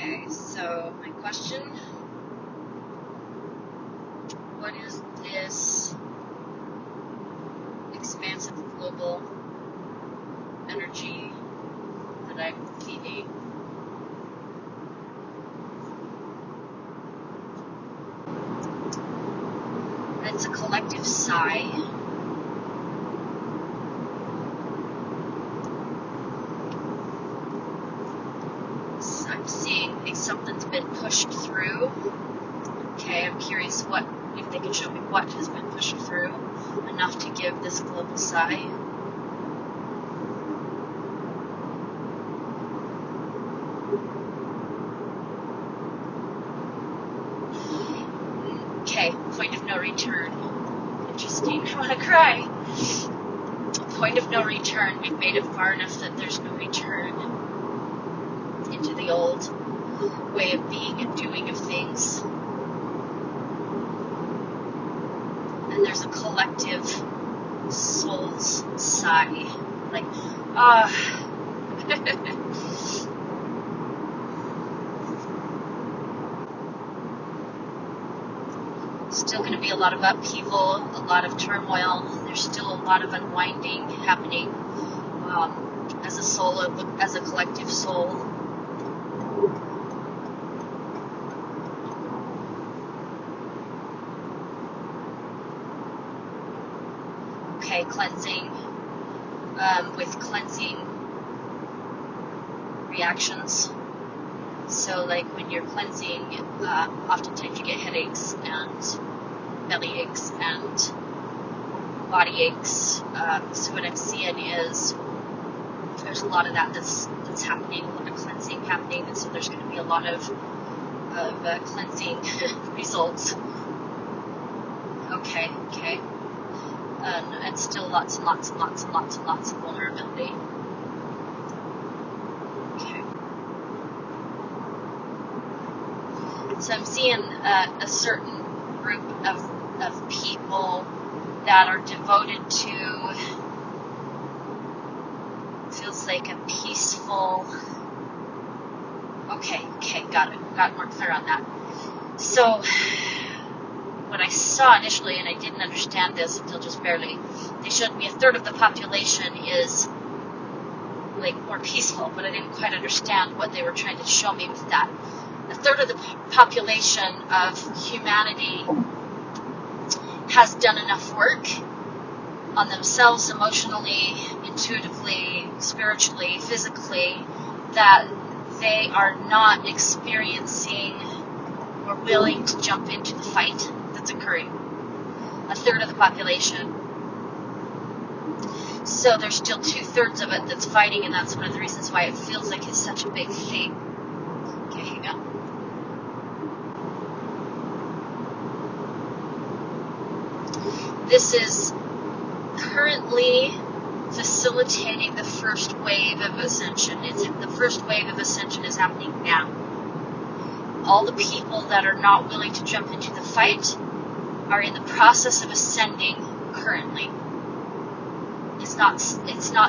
Okay, so my question, what is this expansive global energy that I'm feeding? It's a collective sigh. I'm seeing something's been pushed through. Okay, I'm curious if they can show me what has been pushed through enough to give this global sigh. Okay, point of no return. Interesting. I want to cry. Point of no return. We've made it far enough that there's no return into the old way of being and doing of things. And there's a collective soul's sigh. Like, Still going to be a lot of upheaval, a lot of turmoil. There's still a lot of unwinding happening as a soul, as a collective soul. Okay, cleansing with cleansing reactions. So like when you're cleansing, oftentimes you get headaches and belly aches and body aches. So what I'm seeing is there's a lot of that's happening, a lot of cleansing happening, and so there's going to be a lot of cleansing results. Okay. And still lots and lots of vulnerability. Okay. So I'm seeing a certain group of people that are devoted to, feels like a peaceful, okay, got more clear on that. So what I saw initially, and I didn't understand this until just barely, they showed me a third of the population is like more peaceful, but I didn't quite understand what they were trying to show me with that. A third of the population of humanity has done enough work on themselves emotionally, intuitively, spiritually, physically, that they are not experiencing or willing to jump into the fight that's occurring. A third of the population. So there's still 2/3 of it that's fighting, and that's one of the reasons why it feels like it's such a big thing. Okay, hang on. This is currently facilitating the first wave of ascension. The first wave of ascension is happening now. All the people that are not willing to jump into the fight are in the process of ascending currently. It's not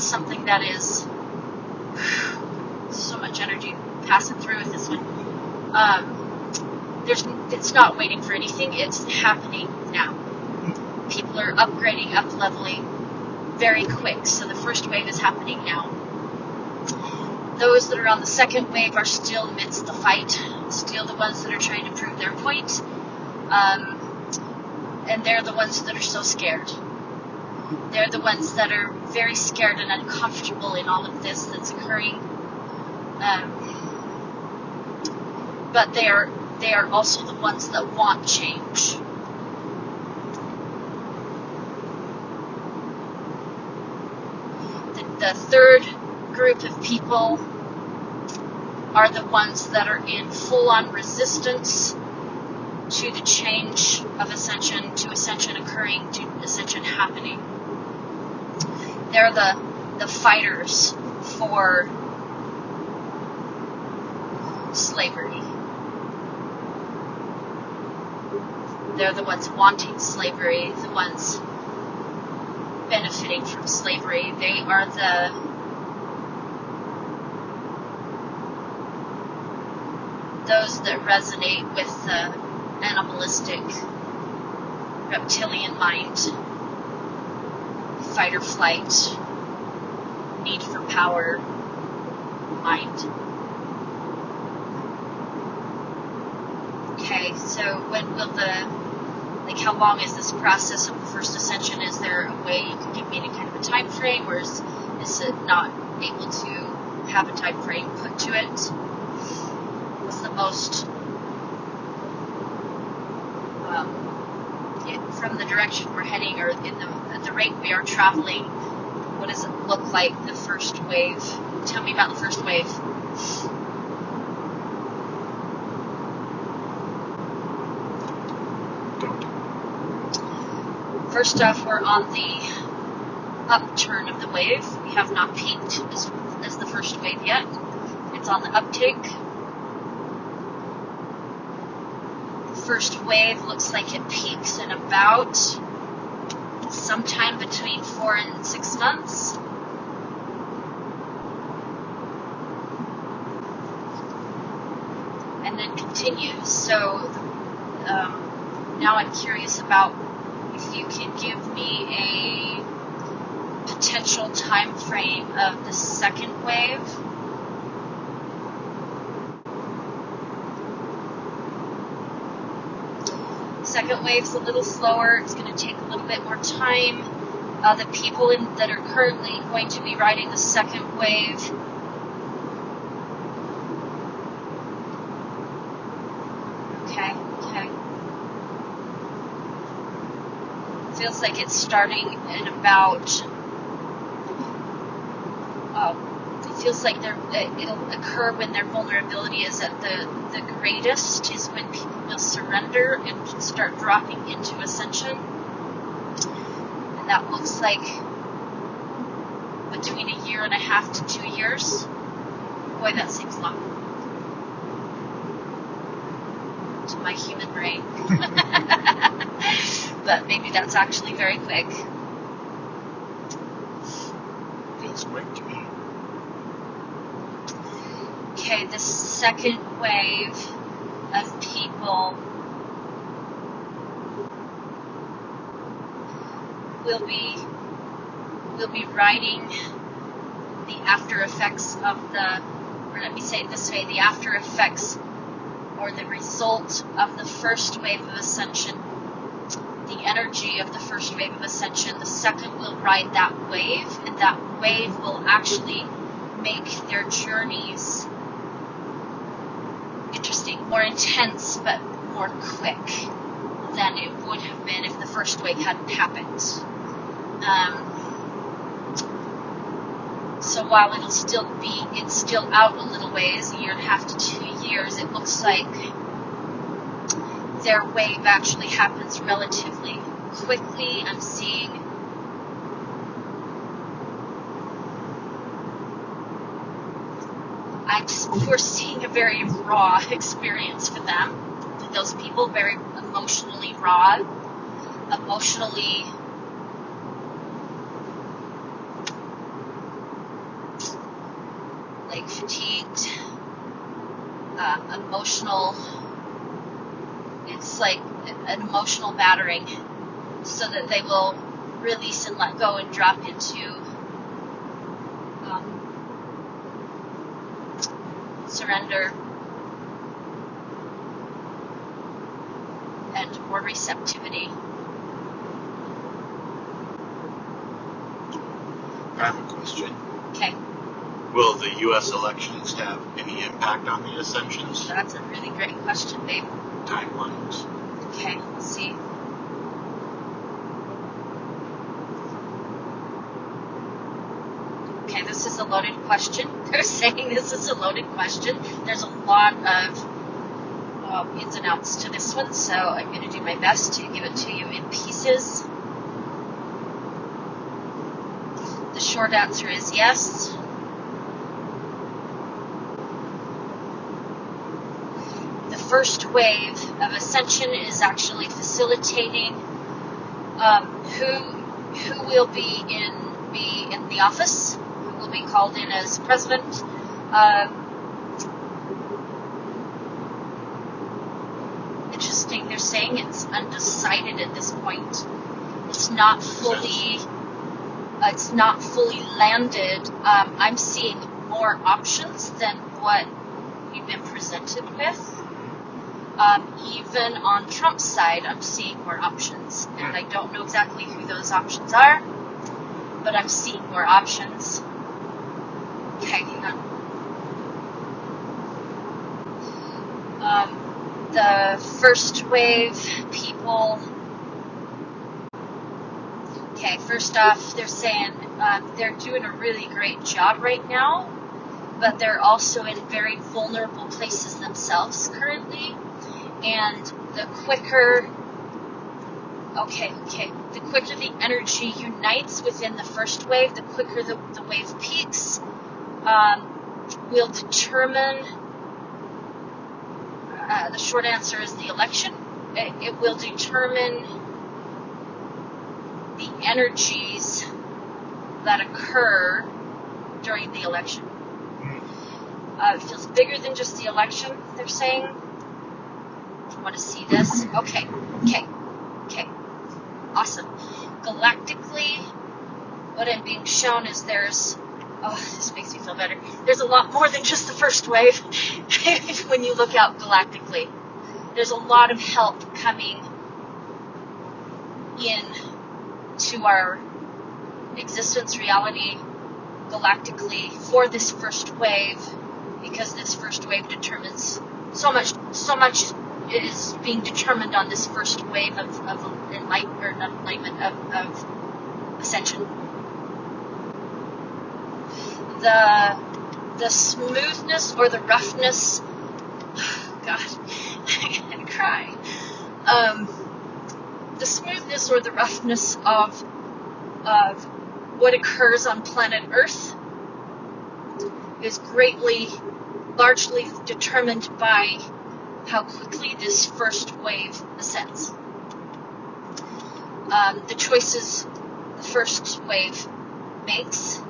something that is so much energy passing through with this one. It's not waiting for anything. It's happening now. People are upgrading, up-leveling very quick. So the first wave is happening now. Those that are on the second wave are still amidst the fight, still the ones that are trying to prove their point. And they're the ones that are so scared. They're the ones that are very scared and uncomfortable in all of this that's occurring. But they are also the ones that want change. The third group of people are the ones that are in full-on resistance to the change of ascension, to ascension occurring, to ascension happening. They're the fighters for slavery. They're the ones wanting slavery, the ones benefiting from slavery. They are those that resonate with the animalistic reptilian mind, fight or flight, need for power mind. Okay, so when will how long is this process of the first ascension? Is there a way you can give me any kind of a time frame, or is it not able to have a time frame put to it? What's the most, from the direction we're heading, or at the rate we are traveling, what does it look like, the first wave? Tell me about the first wave. First off, we're on the upturn of the wave. We have not peaked as the first wave yet. It's on the uptick. The first wave looks like it peaks in about sometime between 4 and 6 months. And then continues. So now I'm curious about if you can give me a potential time frame of the second wave. Second wave's a little slower. It's going to take a little bit more time. The people that are currently going to be riding the second wave, okay. Feels like it's starting at about, it feels like it'll occur when their vulnerability is at the greatest, is when people will surrender and start dropping into ascension. And that looks like between 1.5 to 2 years. Boy, that seems long to my human brain. But maybe that's actually very quick. Feels quick to me. Okay, the second wave of people will be riding the after effects of or let me say it this way, the after effects or the result of the first wave of ascension. The energy of the first wave of ascension. The second will ride that wave, and that wave will actually make their journeys more intense, but more quick than it would have been if the first wave hadn't happened. So while it's still out a little ways, 1.5 to 2 years, it looks like their wave actually happens relatively quickly. I'm foreseeing a very raw experience for them. Those people, very emotionally raw, emotionally fatigued, emotional. It's like an emotional battering, so that they will release and let go and drop into surrender and more receptivity. I have a question. Okay. Will the U.S. elections have any impact on the ascensions? That's a really great question, babe. Timelines. Okay, let's see. Okay, this is a loaded question. They're saying this is a loaded question. There's a lot of ins and outs to this one, so I'm going to do my best to give it to you in pieces. The short answer is yes. The first wave of ascension is actually facilitating who will be in the office, who will be called in as president. interesting. They're saying it's undecided at this point. It's not fully landed. I'm seeing more options than what we've been presented with. Even on Trump's side, I'm seeing more options, and I don't know exactly who those options are, but I'm seeing more options. Okay, hang on. The first wave people. Okay, first off, they're saying they're doing a really great job right now, but they're also in very vulnerable places themselves currently. And the quicker the energy unites within the first wave, the quicker the wave peaks, will determine, the short answer is the election. It will determine the energies that occur during the election. It feels bigger than just the election, they're saying. Want to see this? Okay. Awesome. Galactically, what I'm being shown is this makes me feel better. There's a lot more than just the first wave when you look out galactically. There's a lot of help coming in to our existence reality galactically for this first wave, because this first wave determines so much is being determined on this first wave of ascension. The smoothness or the roughness. God, I'm gonna cry. The smoothness or the roughness of what occurs on planet Earth is largely determined by how quickly this first wave ascends. The choices the first wave makes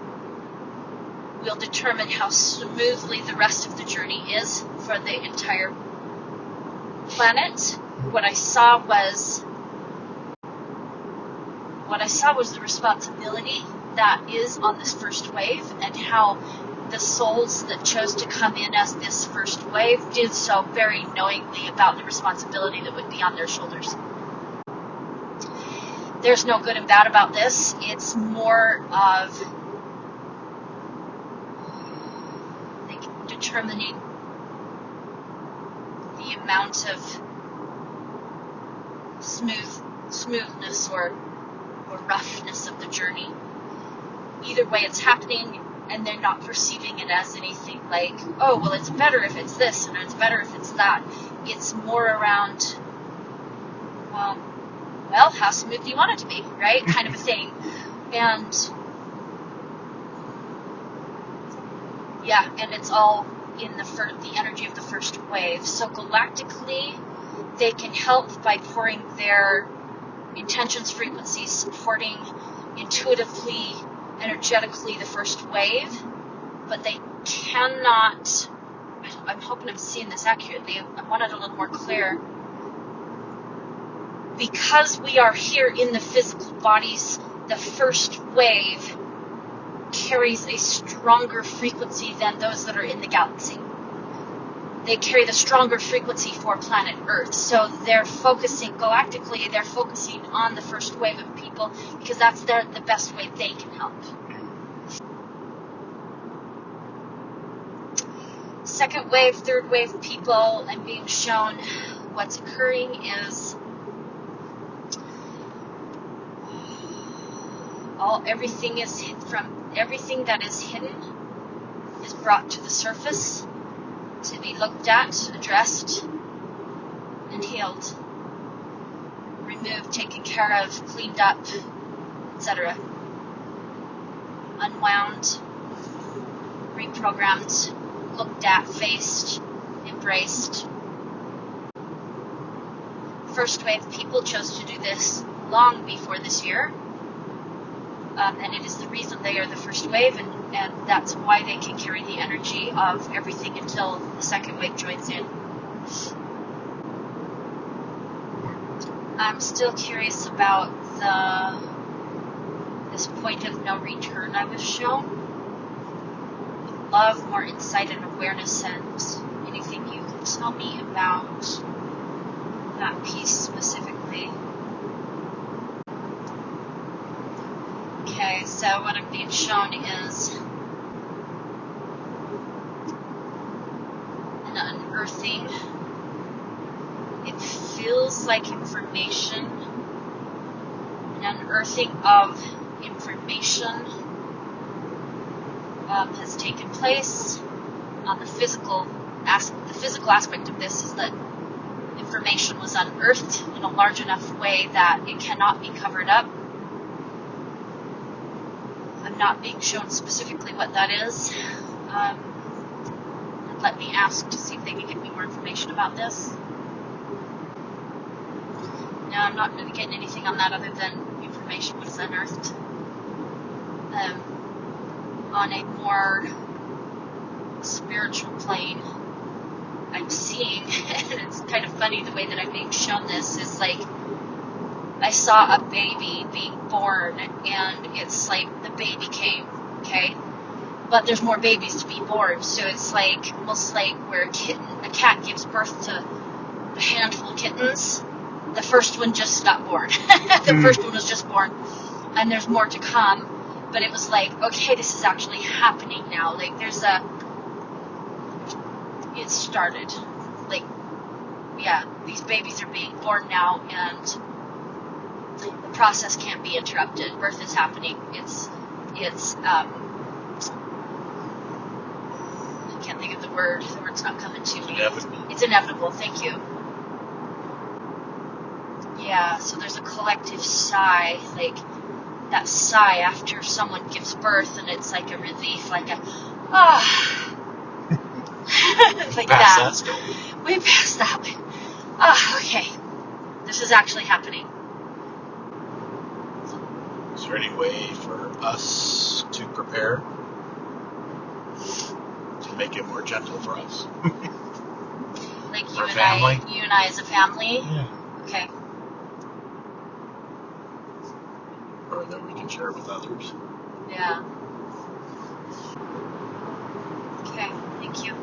will determine how smoothly the rest of the journey is for the entire planet. What I saw was the responsibility that is on this first wave, and how the souls that chose to come in as this first wave did so very knowingly about the responsibility that would be on their shoulders. There's no good and bad about this. It's more of determining the amount of smoothness or roughness of the journey. Either way, it's happening, and they're not perceiving it as anything like, oh, well, it's better if it's this, and it's better if it's that. It's more around, well, how smooth do you want it to be, right? Kind of a thing. And, yeah, and it's all in the energy of the first wave. So galactically, they can help by pouring their intentions, frequencies, supporting intuitively, energetically the first wave, but they cannot, I'm hoping I'm seeing this accurately, I want it a little more clear, because we are here in the physical bodies, the first wave carries a stronger frequency than those that are in the galaxy. They carry the stronger frequency for planet Earth. So they're focusing galactically, they're focusing on the first wave of people because that's the best way they can help. Second wave, third wave people, I'm being shown what's occurring is everything that is hidden is brought to the surface to be looked at, addressed, and healed, removed, taken care of, cleaned up, etc. Unwound, reprogrammed, looked at, faced, embraced. First wave people chose to do this long before this year. And it is the reason they are the first wave, and that's why they can carry the energy of everything until the second wave joins in. I'm still curious about this point of no return I was shown. Love more insight and awareness, and anything you can tell me about that piece specifically. Okay, so what I'm being shown is an unearthing. It feels like information. An unearthing of information has taken place. The physical aspect of this is that information was unearthed in a large enough way that it cannot be covered up. I'm not being shown specifically what that is. Let me ask to see if they can give me more information about this. No, I'm not really getting anything on that other than information was unearthed. On a more spiritual plane, I'm seeing, and it's kind of funny the way that I'm being shown this, is like I saw a baby being born, and it's like the baby came, okay? But there's more babies to be born, so it's like almost like where a cat gives birth to a handful of kittens. The first one just got born. The first one was just born, and there's more to come. But it was like, okay, this is actually happening now. Like it started. Like, yeah, these babies are being born now, and the process can't be interrupted. Birth is happening. It's I can't think of the word. The word's not coming to me. Inevitable. It's inevitable. Thank you. Yeah, so there's a collective sigh, like that sigh after someone gives birth, and it's like a relief, like a, like that. Way past that one. Okay. This is actually happening. Is there any way for us to prepare to make it more gentle for us? Like you and I as a family? Yeah. Okay. Or that we can share with others. Yeah. Okay, thank you.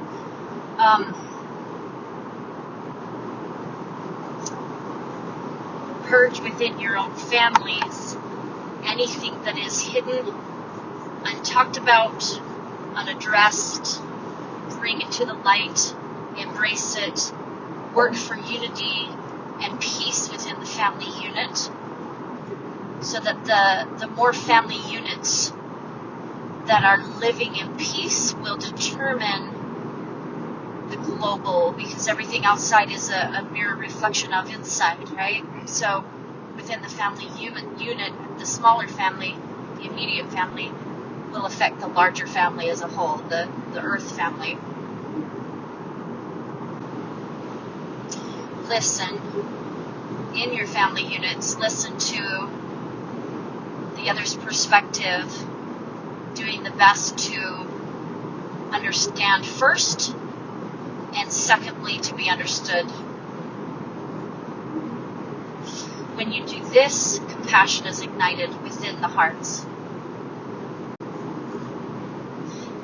Purge within your own families anything that is hidden, untalked about, unaddressed. Bring it to the light, embrace it, work for unity and peace within the family unit, so that the more family units that are living in peace will determine the global, because everything outside is a mirror reflection of inside, right? So within the family unit, the smaller family, the immediate family, will affect the larger family as a whole, the earth family. Listen in your family units, listen to the other's perspective, doing the best to understand first, and secondly, to be understood. When you do this, compassion is ignited within the hearts.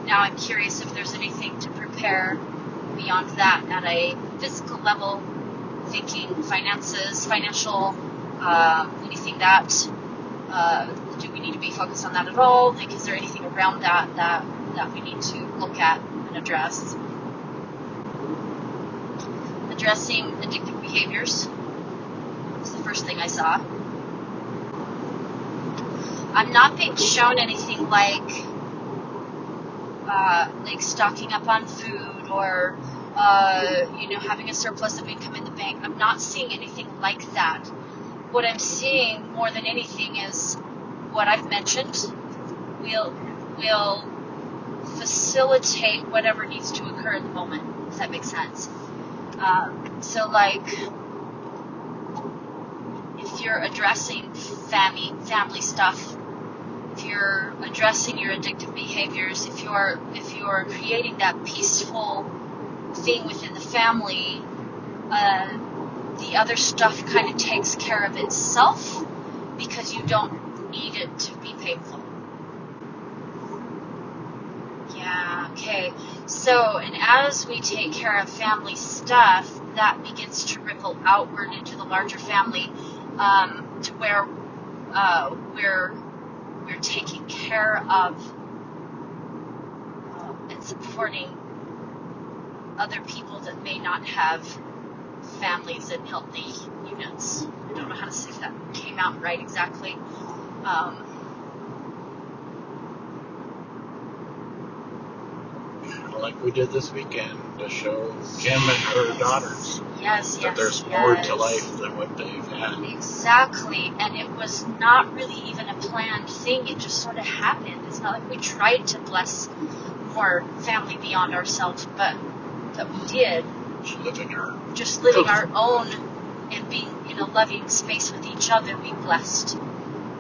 Now I'm curious if there's anything to prepare beyond that at a physical level, thinking finances, financial, anything that, do we need to be focused on that at all? Like, is there anything around that we need to look at and address? Addressing addictive behaviors. That's the first thing I saw. I'm not being shown anything like stocking up on food or having a surplus of income in the bank. I'm not seeing anything like that. What I'm seeing more than anything is what I've mentioned. We'll facilitate whatever needs to occur in the moment, if that makes sense. So like, if you're addressing family stuff, if you're addressing your addictive behaviors, if you're creating that peaceful thing within the family, the other stuff kind of takes care of itself because you don't need it to be painful. Yeah, okay. So, and as we take care of family stuff, that begins to ripple outward into the larger family, to where we're taking care of and supporting other people that may not have families in healthy units. I don't know how to say if that came out right exactly. Like we did this weekend to show Kim and her daughters that there's more to life than what they've had. Exactly, and it was not really even a planned thing. It just sort of happened. It's not like we tried to bless more family beyond ourselves, but that we did. Just living our own and being in a loving space with each other, we blessed.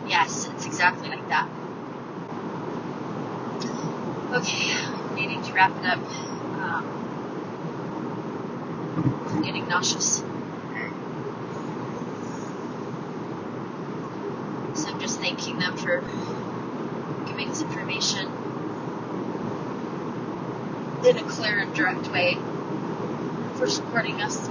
Yes, it's exactly like that. Okay, needing to wrap it up. I'm getting nauseous. So I'm just thanking them for giving us information in a clear and direct way, for supporting us.